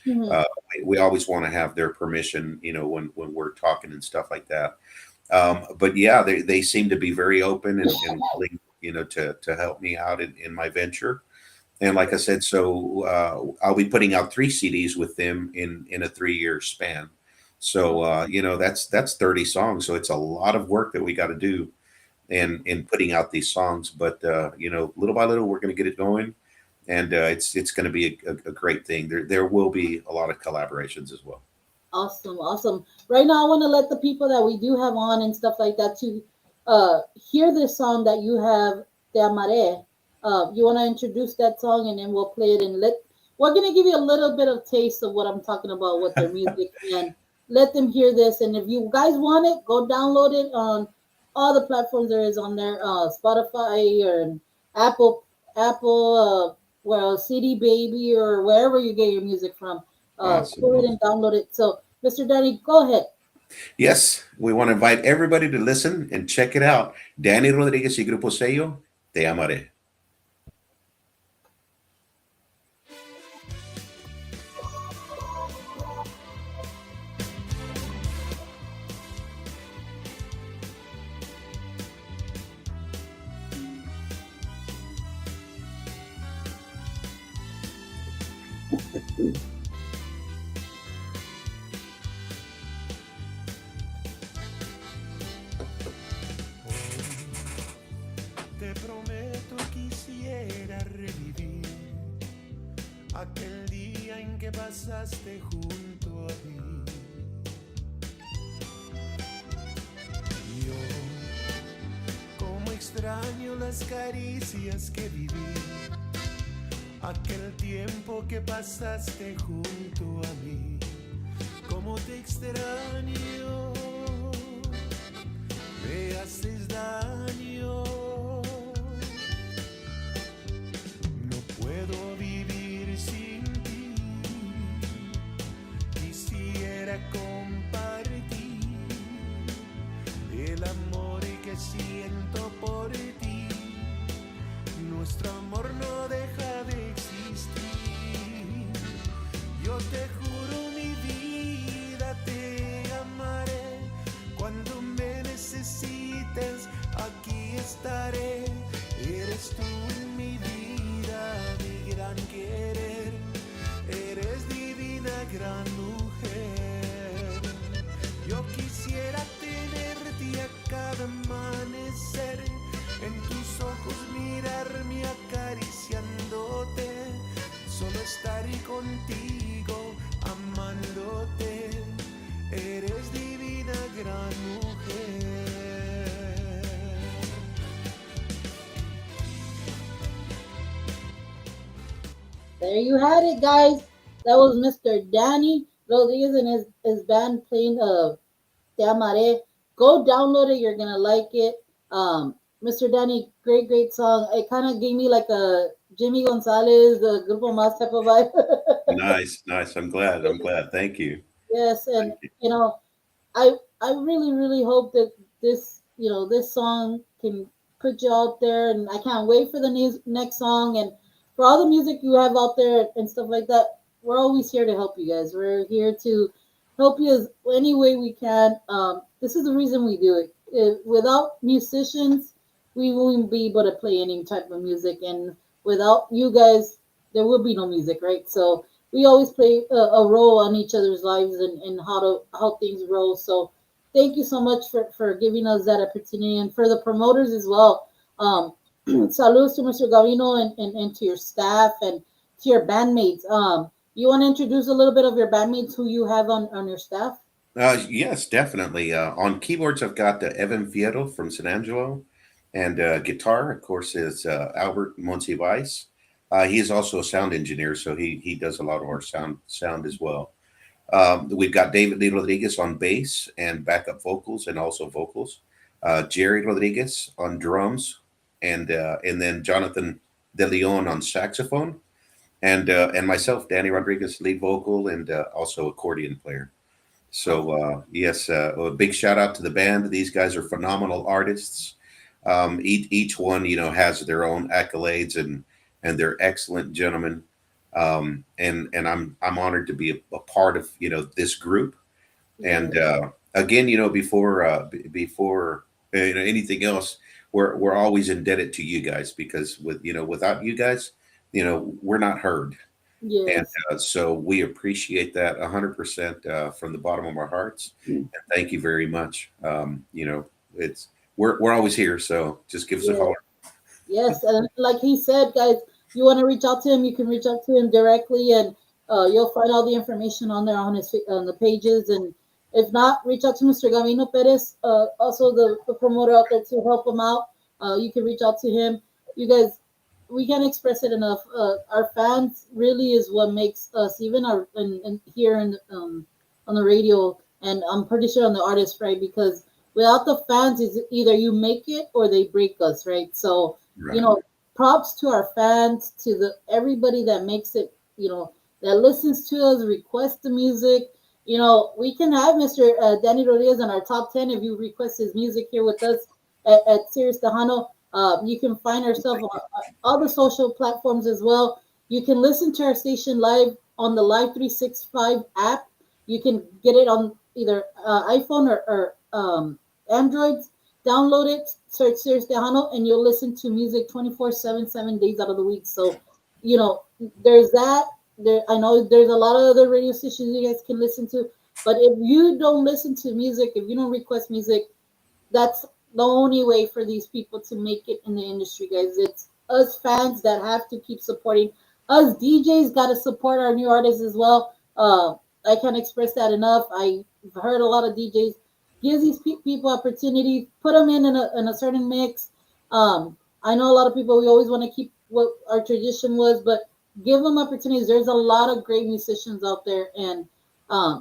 mhm. Uh, we always want to have their permission. When we're talking and stuff like that. But yeah, they seem to be very open and willing to help me out in my venture. And like I said, so I'll be putting out 3 CDs with them in a 3-year span. So that's 30 songs. So it's a lot of work that we got to do in putting out these songs. But little by little, we're going to get it going, and it's going to be a great thing. There will be a lot of collaborations as well. Awesome, awesome. Right now, I want to let the people that we do have on and stuff like that to hear this song that you have, Te Amaré. You want to introduce that song and then we'll play it and we're going to give you a little bit of taste of what I'm talking about with their music and let them hear this. And if you guys want it, go download it on all the platforms there is on there, Spotify or Apple, well, CD Baby or wherever you get your music from. Awesome, Go ahead and awesome. download it. So, Mr. Danny, go ahead. Yes, we want to invite everybody to listen and check it out. Danny Rodriguez y Grupo Sello, Te Amaré. Te prometo quisiera revivir aquel día en que pasaste junto a mí. Yo, como extraño las caricias que viví, aquel tiempo que pasaste junto a mí. Como te extraño, me haces daño. No puedo vivir sin ti. Quisiera compartir el amor que siento por ti. Nuestro amor no deja de existir. Yo te juro mi vida, te amaré. Cuando me necesites, aquí estaré. Eres tú en mi vida, mi gran querer. Eres divina, gran mujer. Yo quisiera tenerte a cada amanecer. En tus ojos mirarme acariciándote. Solo estar contigo, amándote. Eres divina, gran mujer. There you had it, guys. That was Mr. Danny Rodriguez and his band playing Te Amaré. Go download it. You're gonna like it. Mr. Danny, great song. It kind of gave me like a Jimmy Gonzalez, the Grupo Más type of vibe. Nice. I'm glad. Thank you. Yes, and Thank you. I really hope that this song can put you out there, and I can't wait for the next song and for all the music you have out there and stuff like that. We're always here to help you guys. We're here to help you as any way we can. This is the reason we do it. Without musicians, we wouldn't be able to play any type of music, and without you guys, there would be no music, right? So we always play a role on each other's lives and how things roll. So thank you so much for giving us that opportunity and for the promoters as well. Saludos to Mr. Gavino and to your staff and to your bandmates. You want to introduce a little bit of your bandmates who you have on your staff? Yes, definitely. On keyboards, I've got Evan Fierro from San Angelo, and guitar, of course, is Albert Monsivais. He is also a sound engineer, so he does a lot of our sound as well. We've got David Lee Rodriguez on bass and backup vocals, and also vocals. Jerry Rodriguez on drums, and then Jonathan De Leon on saxophone, and myself, Danny Rodriguez, lead vocal, and also accordion player. So yes, a big shout out to the band. These guys are phenomenal artists. Each one, has their own accolades, and they're excellent gentlemen. And I'm honored to be a part of this group. And again, before anything else, we're always indebted to you guys, because without you guys, we're not heard. And Yes. so we appreciate that 100% from the bottom of our hearts. And thank you very much. It's we're always here, so just give us a Yes. holler. Yes, and like he said, guys, you want to reach out to him, you can reach out to him directly, and you'll find all the information on there on the pages. And if not, reach out to Mr. Gavino Perez, also the promoter out there, to help him out. You can reach out to him. You guys, we can't express it enough. Our fans really is what makes us, even here on the radio, and I'm pretty sure on the artist, right? Because without the fans, is either you make it or they break us, right? So you Right. know, props to our fans, to the everybody that makes it, that listens to us, requests the music. We can have Mr. Danny Rodriguez in our top 10 if you request his music here with us at Sirius Tejano. You can find ourselves on all the social platforms as well. You can listen to our station live on the Live 365 app. You can get it on either iPhone or Android. Download it, search Sirius Tejano, and you'll listen to music 24/7, 7 days out of the week. So, there's that. I know there's a lot of other radio stations you guys can listen to, but if you don't listen to music, if you don't request music, that's the only way for these people to make it in the industry, guys. It's us fans that have to keep supporting. Us DJs got to support our new artists as well. I can't express that enough. I've heard a lot of DJs give these people opportunity, put them in a certain mix. I know a lot of people, we always want to keep what our tradition was, but give them opportunities. There's a lot of great musicians out there, and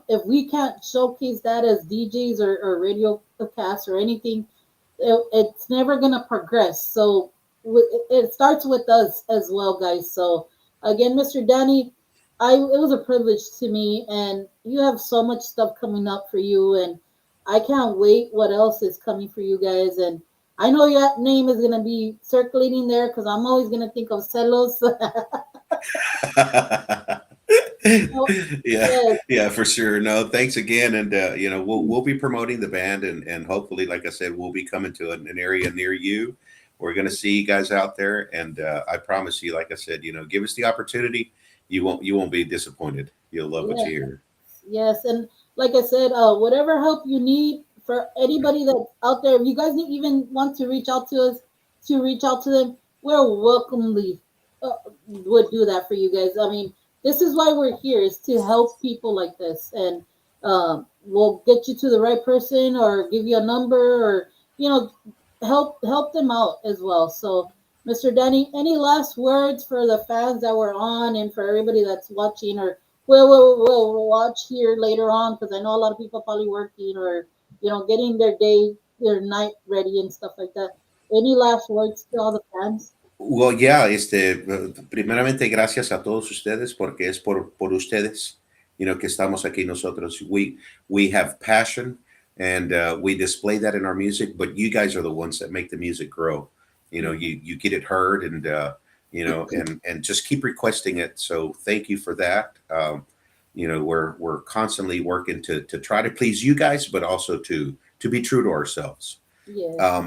if we can't showcase that as DJs or radio casts or anything, it's never gonna progress. So it starts with us as well, guys. So again, Mr. Danny, it was a privilege to me, and you have so much stuff coming up for you, and I can't wait what else is coming for you guys. And I know your name is gonna be circulating there because I'm always gonna think of Celos. So, Yeah, yes, yeah, for sure. No, thanks again, and we'll be promoting the band, and hopefully, like I said, we'll be coming to an area near you. We're going to see you guys out there, and I promise you, like I said, give us the opportunity. You won't be disappointed. You'll love what yes. you hear. Yes, and like I said, whatever help you need for anybody that's out there, if you guys even want to reach out to us, to reach out to them, we're welcomely would do that for you guys. I mean, this is why we're here is to help people like this, and we'll get you to the right person or give you a number or you know help them out as well. So, Mr. Danny, any last words for the fans that were on and for everybody that's watching or we'll watch here later on because I know a lot of people probably working or getting their day, their night ready and stuff like that. Any last words to all the fans? Well, yeah, primeramente gracias a todos ustedes porque es por ustedes, que estamos aquí nosotros. We have passion and we display that in our music, but you guys are the ones that make the music grow. You get it heard and and just keep requesting it. So thank you for that. We're constantly working to try to please you guys, but also to be true to ourselves. Yes. I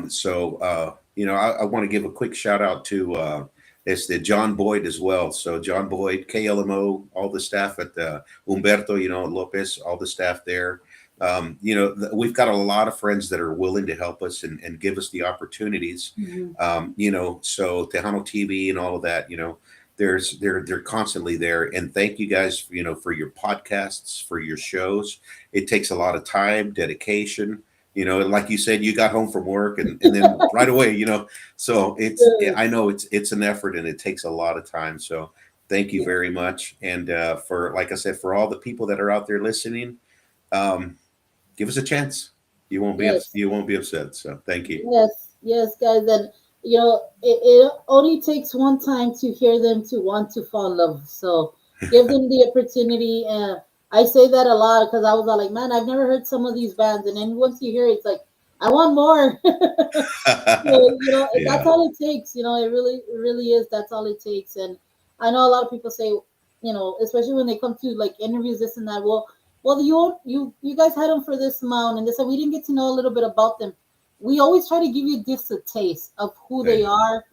want to give a quick shout out to it's the John Boyd as well. So John Boyd, KLMO, all the staff at Humberto, Lopez, all the staff there. We've got a lot of friends that are willing to help us and give us the opportunities. So Tejano TV and all of that, they're constantly there. And thank you guys, for your podcasts, for your shows. It takes a lot of time, dedication. Like you said, you got home from work and then right away, so I know it's an effort and it takes a lot of time. So thank you very much. And for, like I said, for all the people that are out there listening, give us a chance. Yes. You won't be upset. So thank you. Yes, guys, and it only takes one time to hear them to want to fall in love. So give them the opportunity. I say that a lot because I was all like, man, I've never heard some of these bands, and then once you hear it, it's like, I want more. That's Yeah. all it takes. It really is. That's all it takes. And I know a lot of people say, especially when they come to like interviews, this and that. Well, you guys had them for this amount, and they said we didn't get to know a little bit about them. We always try to give you just a taste of who they Right. are,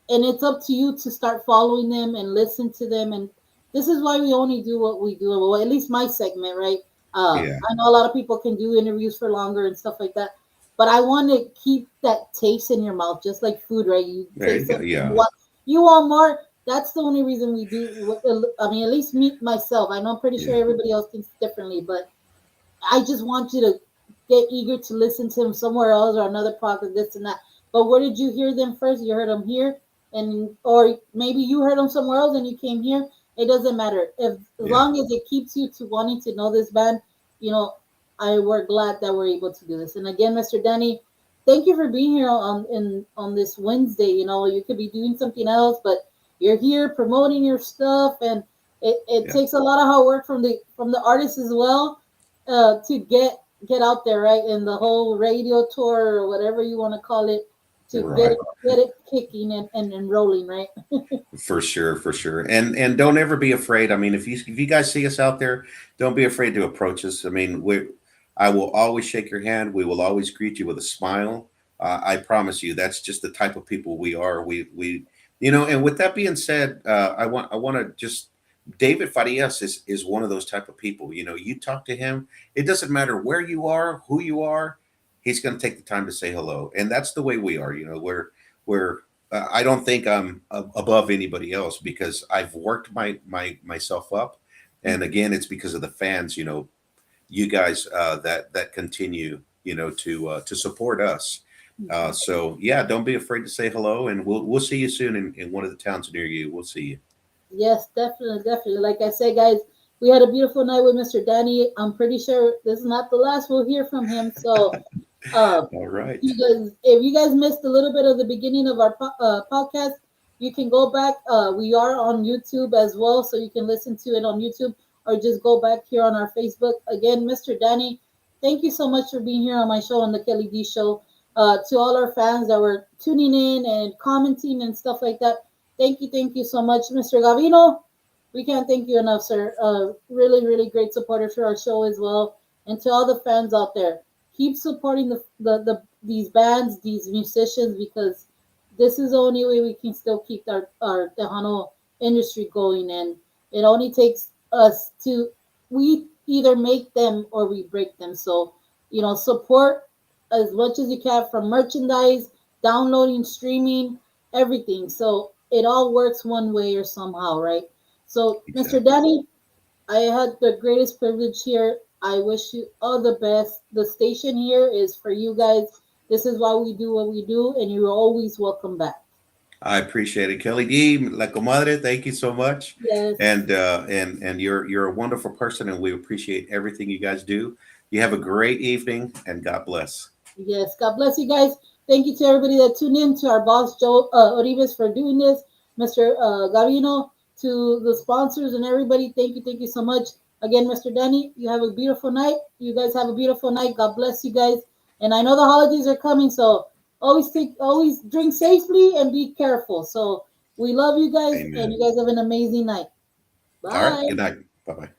and it's up to you to start following them and listen to them. And this is why we only do what we do. Well, at least my segment, right? Yeah. I know a lot of people can do interviews for longer and stuff like that, but I want to keep that taste in your mouth, just like food, right? You There you taste go. something, Yeah. you want more. That's the only reason we do. I mean, at least me myself. I know I'm pretty sure Yeah. everybody else thinks differently, but I just want you to get eager to listen to them somewhere else or another podcast, this and that. But where did you hear them first? You heard them here, and or maybe you heard them somewhere else and you came here. It doesn't matter. If as Yeah. long as it keeps you to wanting to know this band, you know, we're glad that we're able to do this. And again, Mr. Danny, thank you for being here on this Wednesday. You could be doing something else, but you're here promoting your stuff, and it Yeah. takes a lot of hard work from the artists as well to get out there, right? In the whole radio tour or whatever you want to call it, to Right. get it kicking and rolling, right? For sure, for sure. And don't ever be afraid. I mean, if you guys see us out there, don't be afraid to approach us. I mean, I will always shake your hand. We will always greet you with a smile. I promise you, that's just the type of people we are. And with that being said, I want to just David Farias is one of those type of people. You talk to him, it doesn't matter where you are, who you are, he's going to take the time to say hello, and that's the way we are. We're I don't think I'm above anybody else because I've worked myself up, and Mhm. again, it's because of the fans. You guys that continue, to support us. Mhm. So yeah, don't be afraid to say hello, and we'll see you soon in one of the towns near you. We'll see you. Yes, definitely, definitely. Like I said, guys, we had a beautiful night with Mr. Danny. I'm pretty sure this is not the last we'll hear from him. So All right. If you guys missed a little bit of the beginning of our podcast, you can go back. We are on YouTube as well, so you can listen to it on YouTube or just go back here on our Facebook. Again, Mr. Danny, thank you so much for being here on my show, on the Kelly D Show. To all our fans that were tuning in and commenting and stuff like that, thank you so much, Mr. Gavino. We can't thank you enough, sir. Really, really great supporter for our show as well. And to all the fans out there, keep supporting these bands, these musicians, because this is the only way we can still keep our Tejano industry going. And it only takes us to, we either make them or we break them. So, support as much as you can, from merchandise, downloading, streaming, everything. So it all works one way or somehow, right? So, Mr. Exactly. Danny, I had the greatest privilege here. I wish you all the best. The station here is for you guys. This is why we do what we do, and you're always welcome back. I appreciate it, Kelly D. La comadre, thank you so much. Yes, And you're a wonderful person, and we appreciate everything you guys do. You have a great evening, and God bless. yes. God bless you guys. Thank you to everybody that tuned in, to our boss, Joe Oribes, for doing this, Mr. Gavino, to the sponsors and everybody. Thank you so much. Again, Mr. Danny, you have a beautiful night. You guys have a beautiful night. God bless you guys. And I know the holidays are coming, so always drink safely and be careful. So we love you guys, and you Amen. guys have an amazing night. All right. Bye. Good night. Bye bye.